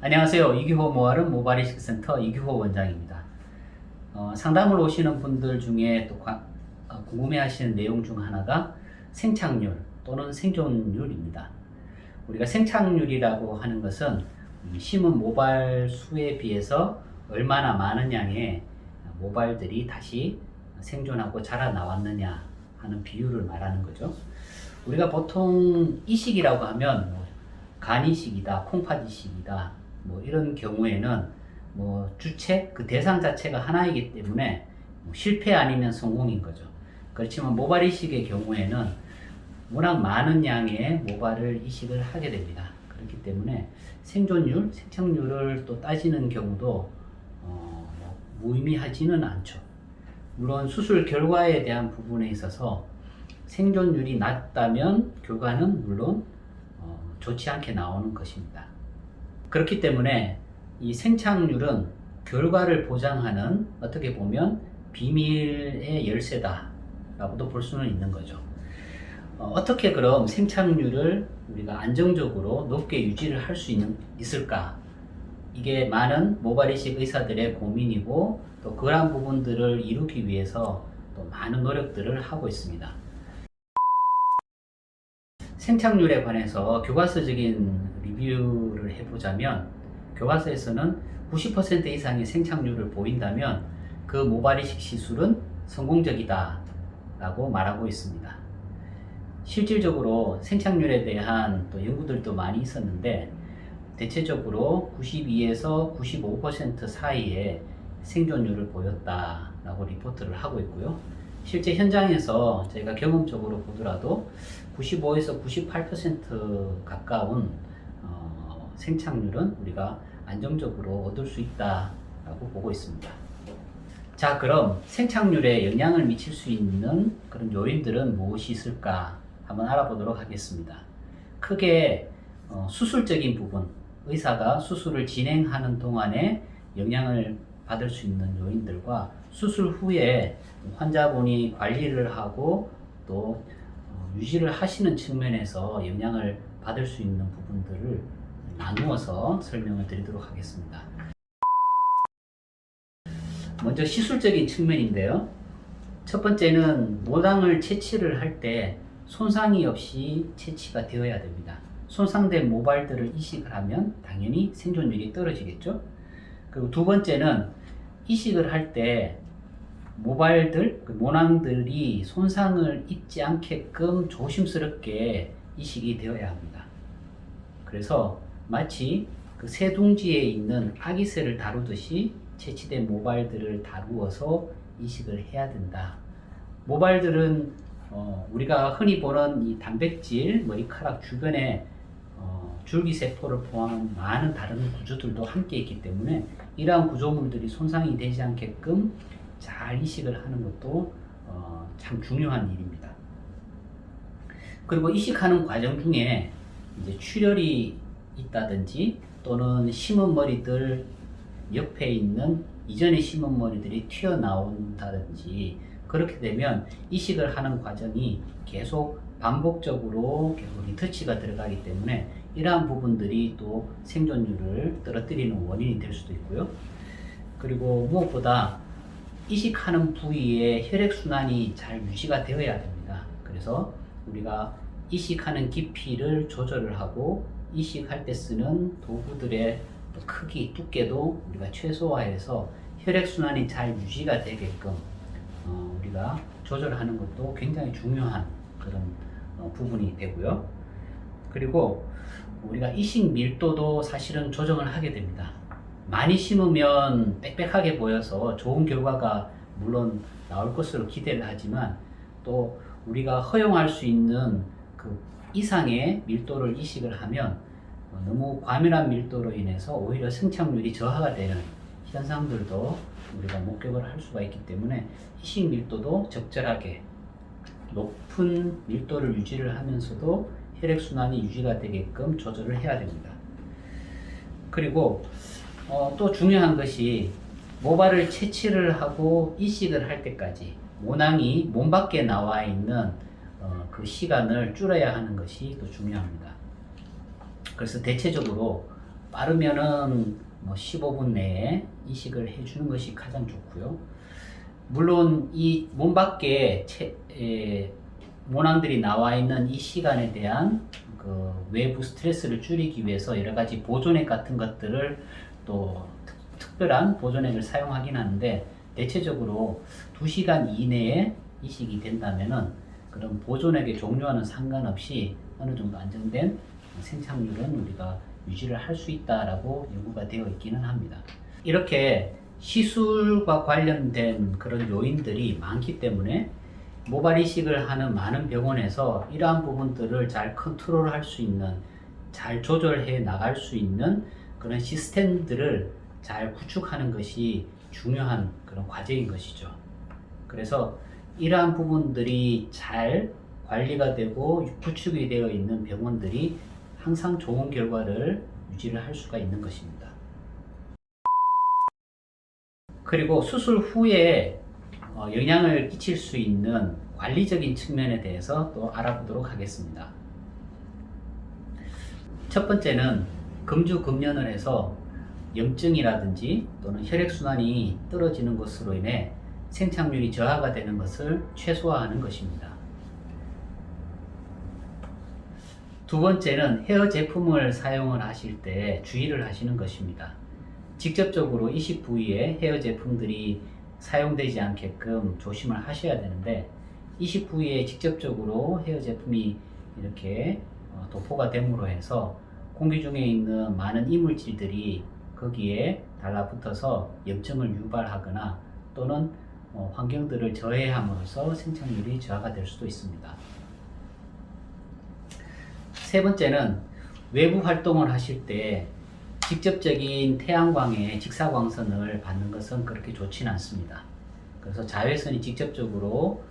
안녕하세요. 이규호 모발은 모발이식센터 이규호 원장입니다. 상담을 오시는 분들 중에 또 궁금해하시는 내용 중 하나가 생착률 또는 생존율입니다. 우리가 생착률이라고 하는 것은 심은 모발 수에 비해서 얼마나 많은 양의 모발들이 다시 생존하고 자라나왔느냐 하는 비율을 말하는 거죠. 우리가 보통 이식이라고 하면 간이식이다, 콩팥이식이다, 이런 경우에는 주체, 그 대상 자체가 하나이기 때문에 실패 아니면 성공인 거죠. 그렇지만 모발 이식의 경우에는 워낙 많은 양의 모발을 이식을 하게 됩니다. 그렇기 때문에 생존율, 생착률을 또 따지는 경우도 무의미하지는 않죠. 물론 수술 결과에 대한 부분에 있어서 생존율이 낮다면 결과는 물론 좋지 않게 나오는 것입니다. 그렇기 때문에 이 생착률은 결과를 보장하는 어떻게 보면 비밀의 열쇠다 라고도 볼 수는 있는 거죠. 어떻게 그럼 생착률을 우리가 안정적으로 높게 유지를 할 수 있을까? 이게 많은 모발이식 의사들의 고민이고 또 그러한 부분들을 이루기 위해서 또 많은 노력들을 하고 있습니다. 생착률에 관해서 교과서적인 리뷰를 해보자면 교과서에서는 90% 이상의 생착률을 보인다면 그 모발이식 시술은 성공적이다 라고 말하고 있습니다. 실질적으로 생착률에 대한 또 연구들도 많이 있었는데 대체적으로 92에서 95% 사이의 생존율을 보였다라고 리포트를 하고 있고요. 실제 현장에서 저희가 경험적으로 보더라도 95에서 98% 가까운 생착률은 우리가 안정적으로 얻을 수 있다라고 보고 있습니다. 자, 그럼 생착률에 영향을 미칠 수 있는 그런 요인들은 무엇이 있을까 한번 알아보도록 하겠습니다. 크게 수술적인 부분, 의사가 수술을 진행하는 동안에 영향을 받을 수 있는 요인들과 수술 후에 환자분이 관리를 하고 또 유지를 하시는 측면에서 영향을 받을 수 있는 부분들을 나누어서 설명을 드리도록 하겠습니다. 먼저 시술적인 측면인데요. 첫 번째는 모낭을 채취를 할 때 손상이 없이 채취가 되어야 됩니다. 손상된 모발들을 이식을 하면 당연히 생존율이 떨어지겠죠. 그리고 두 번째는 이식을 할 때 모발들, 모낭들이 손상을 입지 않게끔 조심스럽게 이식이 되어야 합니다. 그래서 마치 그 새둥지에 있는 아기새를 다루듯이 채취된 모발들을 다루어서 이식을 해야 된다. 모발들은 우리가 흔히 보는 이 단백질, 머리카락 주변에 줄기세포를 포함한 많은 다른 구조들도 함께 있기 때문에 이러한 구조물들이 손상이 되지 않게끔 잘 이식을 하는 것도 참 중요한 일입니다. 그리고 이식하는 과정 중에 이제 출혈이 있다든지 또는 심은 머리들 옆에 있는 이전에 심은 머리들이 튀어나온다든지 그렇게 되면 이식을 하는 과정이 계속 반복적으로 계속 리터치가 들어가기 때문에 이러한 부분들이 또 생존율을 떨어뜨리는 원인이 될 수도 있고요. 그리고 무엇보다 이식하는 부위에 혈액순환이 잘 유지가 되어야 됩니다. 그래서 우리가 이식하는 깊이를 조절을 하고 이식할 때 쓰는 도구들의 크기, 두께도 우리가 최소화해서 혈액순환이 잘 유지가 되게끔 우리가 조절하는 것도 굉장히 중요한 그런 부분이 되고요. 그리고 우리가 이식 밀도도 사실은 조정을 하게 됩니다. 많이 심으면 빽빽하게 보여서 좋은 결과가 물론 나올 것으로 기대를 하지만 또 우리가 허용할 수 있는 그 이상의 밀도를 이식을 하면 너무 과민한 밀도로 인해서 오히려 생착률이 저하가 되는 현상들도 우리가 목격을 할 수가 있기 때문에 이식 밀도도 적절하게 높은 밀도를 유지를 하면서도 혈액순환이 유지가 되게끔 조절을 해야 됩니다. 그리고 또 중요한 것이 모발을 채취를 하고 이식을 할 때까지 모낭이 몸 밖에 나와 있는 그 시간을 줄여야 하는 것이 또 중요합니다. 그래서 대체적으로 빠르면은 뭐 15분 내에 이식을 해주는 것이 가장 좋고요. 물론 이 몸 밖에 모낭들이 나와 있는 이 시간에 대한 그 외부 스트레스를 줄이기 위해서 여러 가지 보존액 같은 것들을 또 특별한 보존액을 사용하긴 하는데, 대체적으로 2시간 이내에 이식이 된다면은 그런 보존액의 종류와는 상관없이 어느 정도 안정된 생착률은 우리가 유지를 할 수 있다라고 연구가 되어 있기는 합니다. 이렇게 시술과 관련된 그런 요인들이 많기 때문에 모발 이식을 하는 많은 병원에서 이러한 부분들을 잘 컨트롤할 수 있는, 잘 조절해 나갈 수 있는 그런 시스템들을 잘 구축하는 것이 중요한 그런 과제인 것이죠. 그래서 이러한 부분들이 잘 관리가 되고 구축이 되어 있는 병원들이 항상 좋은 결과를 유지를 할 수가 있는 것입니다. 그리고 수술 후에 영향을 끼칠 수 있는 관리적인 측면에 대해서 또 알아보도록 하겠습니다. 첫 번째는 금주금연을 해서 염증이라든지 또는 혈액순환이 떨어지는 것으로 인해 생착률이 저하가 되는 것을 최소화하는 것입니다. 두 번째는 헤어 제품을 사용을 하실 때 주의를 하시는 것입니다. 직접적으로 이식 부위에 헤어 제품들이 사용되지 않게끔 조심을 하셔야 되는데, 이식 부위에 직접적으로 헤어 제품이 이렇게 도포가 됨으로 해서 공기 중에 있는 많은 이물질들이 거기에 달라붙어서 염증을 유발하거나 또는 환경들을 저해함으로써 생착률이 저하가 될 수도 있습니다. 세 번째는 외부 활동을 하실 때 직접적인 태양광의 직사광선을 받는 것은 그렇게 좋지는 않습니다. 그래서 자외선이 직접적으로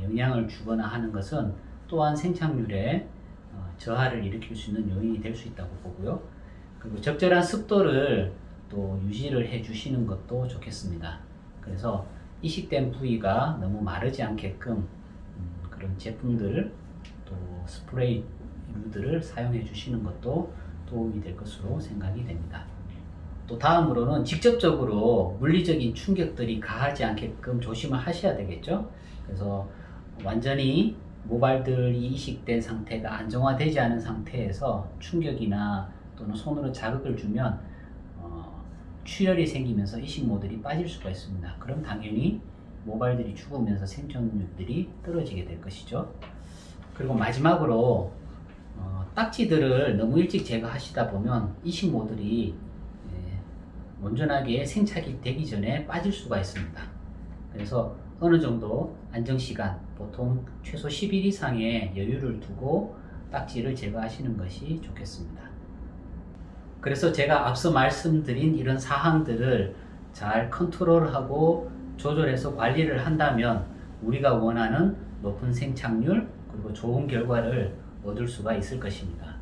영향을 주거나 하는 것은 또한 생착률에 저하를 일으킬 수 있는 요인이 될 수 있다고 보고요. 그리고 적절한 습도를 또 유지를 해 주시는 것도 좋겠습니다. 그래서 이식된 부위가 너무 마르지 않게끔 그런 제품들 또 스프레이류들을 사용해 주시는 것도 도움이 될 것으로 생각이 됩니다. 또 다음으로는 직접적으로 물리적인 충격들이 가하지 않게끔 조심을 하셔야 되겠죠. 그래서 완전히 모발들이 이식된 상태가 안정화되지 않은 상태에서 충격이나 또는 손으로 자극을 주면 출혈이 생기면서 이식모들이 빠질 수가 있습니다. 그럼 당연히 모발들이 죽으면서 생존율들이 떨어지게 될 것이죠. 그리고 마지막으로 딱지들을 너무 일찍 제거하시다 보면 이식모들이 온전하게 생착이 되기 전에 빠질 수가 있습니다. 그래서 어느 정도 안정시간, 보통 최소 10일 이상의 여유를 두고 딱지를 제거하시는 것이 좋겠습니다. 그래서 제가 앞서 말씀드린 이런 사항들을 잘 컨트롤하고 조절해서 관리를 한다면 우리가 원하는 높은 생착률 그리고 좋은 결과를 얻을 수가 있을 것입니다.